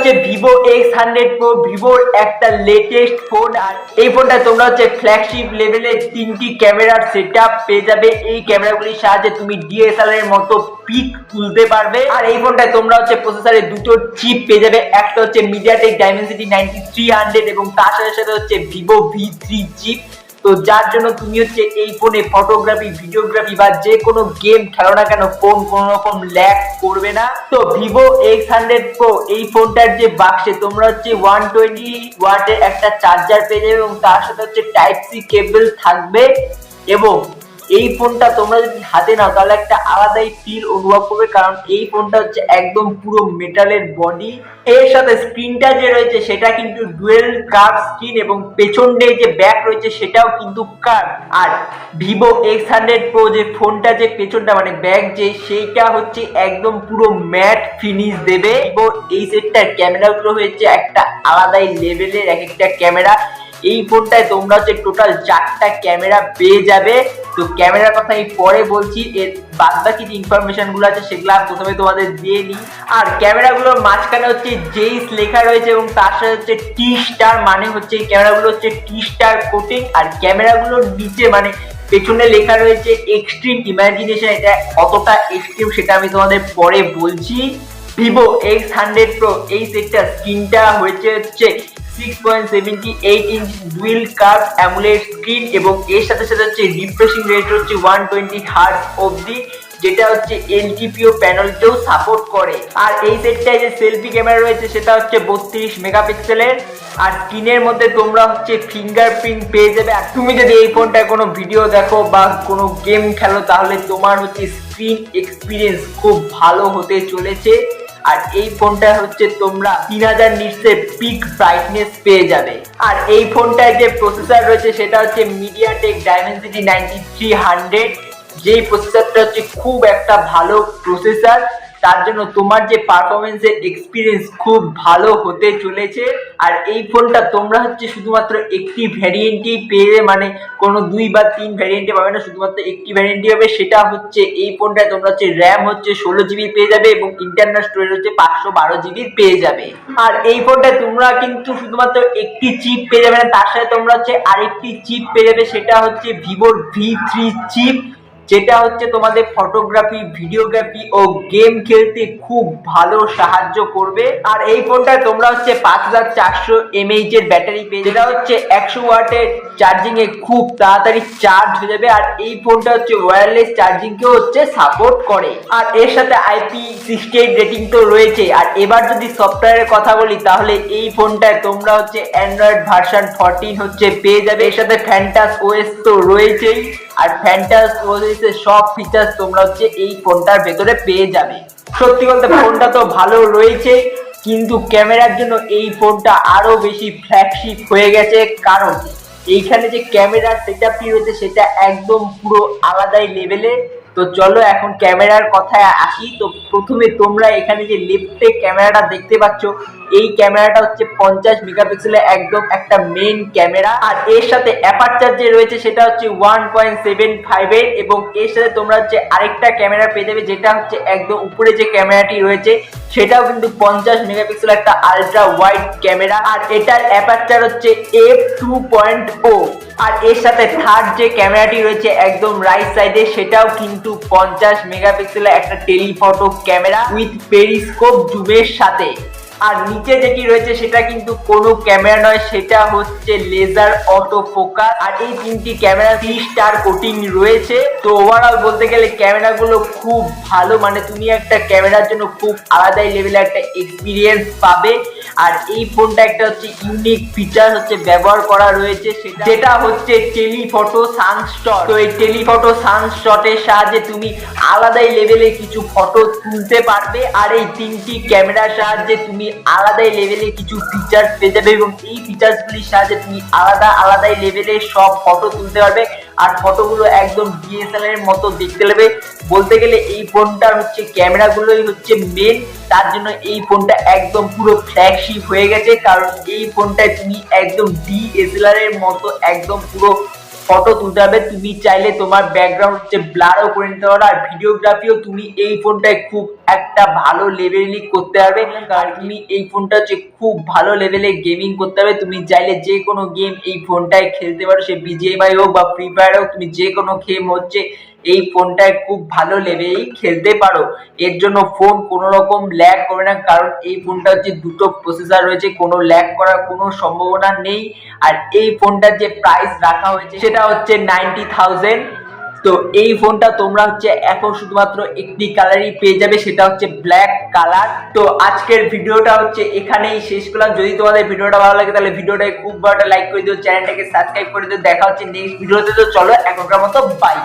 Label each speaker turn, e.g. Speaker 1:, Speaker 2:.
Speaker 1: হচ্ছে Vivo X100 Pro, ভিভোর একটা লেটেস্ট ফোন। আর এই ফোনটা তোমরা হচ্ছে ফ্ল্যাগশিপ লেভেলের 3টি ক্যামেরার সেটআপ পেয়ে যাবে। এই ক্যামেরাগুলির সাহায্যে তুমি ডিএসএলআর এর মতো পিক তুলতে পারবে। আর এই ফোনটায় তোমরা হচ্ছে প্রসেসরে দুটো চিপ পেয়ে যাবে, একটা হচ্ছে মিডিয়াটেক ডাইমেনসিটি 9300 এবং তার সাথে সাথে হচ্ছে ভিভো V3 চিপ। তো যার জন্য তুমি হচ্ছে এই ফোনে ফটোগ্রাফি, ভিডিওগ্রাফি বা যে কোনো গেম খেলো না কেন ফোন কোনো রকম ল্যাগ করবে না। তো ভিভো X100 Pro এই ফোনটার যে বাক্সে তোমরা হচ্ছে 120 ওয়াটের একটা চার্জার পেয়ে যাবে এবং তার সাথে হচ্ছে টাইপ সি কেবল থাকবে। এবং এই ফোনটা তোমরা যদি হাতে নাও তাহলে একটা আলাদাই ফিল অনুভব করবে, কারণ এই ফোনটা হচ্ছে একদম পুরো মেটালের বডি। এর সাথে স্ক্রিনটা যে রয়েছে সেটা কিন্তু ডুয়েল কার্ভ স্ক্রিন এবং পেছনে যে ব্যাক রয়েছে সেটাও কিন্তু কার্ভ। আর ভিভো X100 Pro যে ফোনটা যে পেছনটা মানে ব্যাক যে সেইটা হচ্ছে একদম পুরো ম্যাট ফিনিশ দেবে। ভিভো এই সেটটার ক্যামেরাগুলো হয়েছে একটা আলাদাই লেভেলের এক একটা ক্যামেরা। এই ফোনটায় তোমরা হচ্ছে টোটাল 4টা ক্যামেরা পেয়ে যাবে। তো ক্যামেরার কথা আমি পরে বলছি, এর বাদ বাকি যে ইনফরমেশন গুলো আছে সেগুলো প্রথমে তোমাদের দিয়ে নিই। আর ক্যামেরাগুলোর মাঝখানে হচ্ছে জেইস লেখা রয়েছে এবং তার সাথে হচ্ছে টি স্টার, মানে হচ্ছে এই ক্যামেরাগুলো হচ্ছে টি স্টার কোটিং। আর ক্যামেরাগুলোর নিচে মানে পেছনে লেখা রয়েছে এক্সট্রিম ইমাজিনেশন। এটা কতটা এক্সট্রিম সেটা আমি তোমাদের পরে বলছি। ভিভো X100 Pro এই সেটটার স্ক্রিনটা হচ্ছে 6.78 inch dual curve AMOLED screen এবং এর সাথে সাথে হচ্ছে রিফ্রেশিং রেট হচ্ছে 120 হার্টজ অবধি, যেটা হচ্ছে এলটিপিও প্যানেলকেও সাপোর্ট করে। আর এই সেটটায় যে সেলফি ক্যামেরা রয়েছে সেটা হচ্ছে 32 মেগাপিক্সেলের। আর স্ক্রিনের মধ্যে তোমরা হচ্ছে ফিঙ্গারপ্রিন্ট পেয়ে যাবে। আর তুমি যদি এই ফোনটায় কোনো ভিডিও দেখো বা কোনো গেম খেলো তাহলে তোমার হচ্ছে স্ক্রিন এক্সপিরিয়েন্স খুব ভালো হতে চলেছে। আর এই ফোনটা হচ্ছে তোমরা 3000 নিটসের পিক ব্রাইটনেস পেয়ে যাবে। আর এই ফোনটায় যে প্রসেসর রয়েছে সেটা হচ্ছে মিডিয়াটেক ডাইমেনসিটি 9300, যেই প্রসেসরটা হচ্ছে খুব একটা ভালো প্রসেসর। তার জন্য তোমার যে পারফরমেন্সের এক্সপিরিয়েন্স খুব ভালো হতে চলেছে। আর এই ফোনটা তোমরা হচ্ছে শুধুমাত্র একটি ভ্যারিয়েন্টই পেয়ে, মানে কোনো 2 বা 3 ভ্যারিয়েন্টে পাবে না, শুধুমাত্র একটি ভ্যারিয়েন্টই হবে। সেটা হচ্ছে এই ফোনটায় তোমরা হচ্ছে র্যাম হচ্ছে 16 জিবি পেয়ে যাবে এবং ইন্টারনাল স্টোরেজ হচ্ছে 512 জিবি পেয়ে যাবে। আর এই ফোনটায় তোমরা কিন্তু শুধুমাত্র একটি চিপ পেয়ে যাবে না, তার সাথে তোমরা হচ্ছে আরেকটি চিপ পেয়ে যাবে, সেটা হচ্ছে ভিভোর V3 চিপ, যেটা হচ্ছে তোমাদের ফটোগ্রাফি, ভিডিওগ্রাফি ও গেম খেলতে খুব ভালো সাহায্য করবে। আর এই ফোনটায় তোমরা হচ্ছে 5400 mAh এর ব্যাটারি পেয়ে, যেটা হচ্ছে 100 ওয়াটের চার্জিং এ খুব তাড়াতাড়ি চার্জ হয়ে যাবে। আর এই ফোনটা হচ্ছে ওয়্যারলেস চার্জিং কেও হচ্ছে সাপোর্ট করে। আর এর সাথে IP68 রেটিং তো রয়েছে। আর এবার যদি সফটওয়্যারের কথা বলি তাহলে এই ফোনটায় তোমরা হচ্ছে অ্যান্ড্রয়েড ভার্সন 14 হচ্ছে পেয়ে যাবে। এর সাথে ফ্যান্টাস OS তো রয়েছেই। আর ফ্যান্টাস OS এর সব ফিচার্স তোমরা হচ্ছে এই ফোনটার ভেতরে পেয়ে যাবে। সত্যি বলতে ফোনটা তো ভালো রয়েছে, কিন্তু ক্যামেরার জন্য এই ফোনটা আরো বেশি ফ্ল্যাগশিপ হয়ে গেছে, কারণ এইখানে যে ক্যামেরার সেটআপটি রয়েছে সেটা একদম পুরো আলাদাই লেভেলে। তো চলো এখন ক্যামেরার কথায় আসি। তো প্রথমে তোমরা এখানে যে লেফটে ক্যামেরাটা দেখতে পাচ্ছ, এই ক্যামেরাটা হচ্ছে 50 মেগাপিক্সেলের একদম একটা মেইন ক্যামেরা। আর এর সাথে অ্যাপারচার যে রয়েছে সেটা হচ্ছে 1.75 এর এবং এর সাথে তোমরা হচ্ছে আরেকটা ক্যামেরা পেয়ে যাবে, যেটা হচ্ছে একদম উপরে যে ক্যামেরাটি রয়েছে সেটাও কিন্তু 50 মেগাপিক্সেলের একটা আলট্রা ওয়াইড ক্যামেরা। আর এটার অ্যাপারচার হচ্ছে f2.0। আর এর সাথে থার্ড যে ক্যামেরাটি রয়েছে একদম রাইট সাইডে সেটাও কিন্তু 50 মেগাপিক্সেলের একটা টেলিফটো ক্যামেরা উইথ পেরিস্কোপ জুমের সাথে। আর নিচে যেটি রয়েছে সেটা কিন্তু কোনো ক্যামেরা নয়, সেটা হচ্ছে লেজার অটো ফোকাস। আর এই 3টি ক্যামেরা 3 স্টার কোটিং রয়েছে। তো ওভারঅল বলতে গেলে ক্যামেরাগুলো খুব ভালো, মানে তুমি একটা ক্যামেরার জন্য খুব আলাদাই লেভেলের একটা এক্সপিরিয়েন্স পাবে। আর এই ফোনটা একটা হচ্ছে ইউনিক ফিচার হচ্ছে ব্যবহার করা রয়েছে, যেটা হচ্ছে টেলিফটো সানস্টট। তো এই টেলিফটো সানস্টটের সাহায্যে তুমি আলাদাই লেভেলে কিছু ফটো তুলতে পারবে। আর এই 3টি ক্যামেরার সাহায্যে তুমি আলাদাই লেভেলে কিছু ফিচার্স পেয়ে যাবে এবং এই ফিচার্সগুলির সাহায্যে তুমি আলাদাই লেভেলে সব ফটো তুলতে পারবে। আর ফটোগুলো একদম ডিএসএলআর এর মতো দেখতে লাগবে। বলতে গেলে এই ফোনটার হচ্ছে ক্যামেরাগুলোই হচ্ছে মেন, তার জন্য এই ফোনটা একদম পুরো ফ্ল্যাগশিপ হয়ে গেছে, কারণ এই ফোনটায় তুমি একদম ডিএসএলআর এর মতো একদম পুরো ফটো তুলতে হবে। তুমি চাইলে তোমার ব্যাকগ্রাউন্ড হচ্ছে ব্লারও করে নিতে পারো, আর ভিডিওগ্রাফিও তুমি এই ফোনটায় খুব একটা ভালো লেভেলই করতে পারবে। আর তুমি এই ফোনটা হচ্ছে খুব ভালো লেভেলে গেমিং করতে হবে। তুমি চাইলে যে কোনো গেম এই ফোনটায় খেলতে পারো, সে বিজিএমআই হোক বা ফ্রি ফায়ার হোক, তুমি যে কোনো গেম হচ্ছে এই ফোনটায় খুব ভালো লেভেলেই খেলতে পারো। এর জন্য ফোন কোনো রকম ল্যাগ করবে না, কারণ এই ফোনটা হচ্ছে দুটো প্রসেসর রয়েছে, কোনো ল্যাগ করার কোনো সম্ভাবনা নেই। আর এই ফোনটার যে প্রাইস রাখা হয়েছে সেটা হচ্ছে 90,000। তো এই ফোনটা তোমরা হচ্ছে এখন শুধুমাত্র একটি কালারই পেয়ে যাবে, সেটা হচ্ছে ব্ল্যাক কালার। তো আজকের ভিডিওটা হচ্ছে এখানেই শেষ করলাম। যদি তোমাদের ভিডিওটা ভালো লাগে তাহলে ভিডিওটাকে খুব বড় একটা লাইক করে দিও, চ্যানেলটাকে সাবস্ক্রাইব করে দিও। দেখা হচ্ছে নেক্সট ভিডিওতে। তো চলো এখনকার মতো বাই।